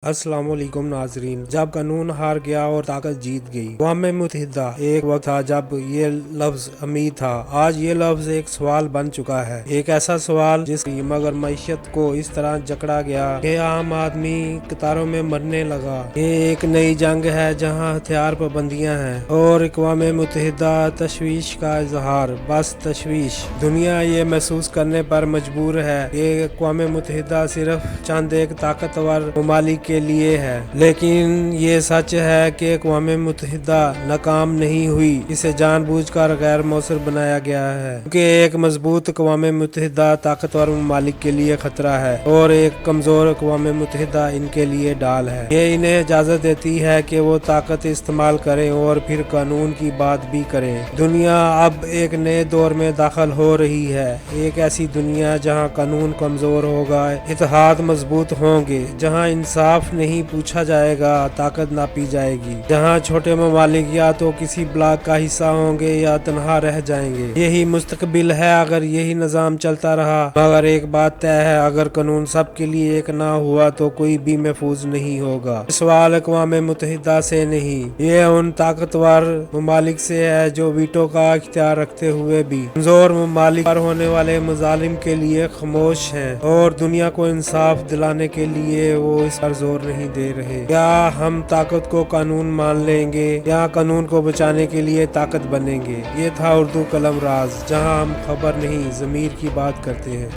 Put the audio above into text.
अस्सलाम वालेकुम नाजरीन। जब कानून हार गया और ताकत जीत गई। अक़वाम मुत्तहिदा एक वक्त था जब ये लफ्ज अमीर था, आज ये लफ्ज एक सवाल बन चुका है। एक ऐसा सवाल जिसकी मगर मैशत को इस तरह जकड़ा गया कि आम आदमी कतारों में मरने लगा। ये एक नई जंग है जहाँ हथियार पाबंदियाँ हैं और अक़वाम मुत्तहिदा तशवीश का इजहार, बस तशवीश। दुनिया ये महसूस करने पर मजबूर है कि अक़वाम मुत्तहिदा सिर्फ चंद एक ताकतवर ममालिक के लिए है, लेकिन ये सच है कि अक़वाम मुत्तहिदा नाकाम नहीं हुई। इसे जानबूझकर गैर मौसर बनाया गया है क्योंकि एक मजबूत अक़वाम मुत्तहिदा ताकतवर ममालिक के लिए खतरा है और एक कमजोर अक़वाम मुत्तहिदा इनके लिए डाल है। ये इन्हें इजाजत देती है कि वो ताकत इस्तेमाल करें और फिर कानून की बात भी करें। दुनिया अब एक नए दौर में दाखिल हो रही है, एक ऐसी दुनिया जहाँ कानून कमजोर होगा, इत्तेहाद मजबूत होंगे, जहाँ इंसाफ नहीं पूछा जाएगा, ताकत नापी जाएगी, जहाँ छोटे ममालिक या तो किसी ब्लॉक का हिस्सा होंगे या तनहा रह जाएंगे। यही मुस्तकबिल है अगर यही निज़ाम चलता रहा। मगर एक बात तय है, अगर कानून सबके लिए एक ना हुआ तो कोई भी महफूज नहीं होगा। सवाल अक़वाम मुत्तहिदा से नहीं, ये उन ताकतवर ममालिक से है जो वीटो का इख्तियार रखते हुए भी कमजोर ममालिक पर होने वाले मजालिम के लिए खामोश हैं और दुनिया को इंसाफ दिलाने के लिए वो इस पर जोर नहीं दे रहे। या हम ताकत को कानून मान लेंगे या कानून को बचाने के लिए ताकत बनेंगे। ये था उर्दू कलम राज, जहां हम खबर नहीं ज़मीर की बात करते हैं।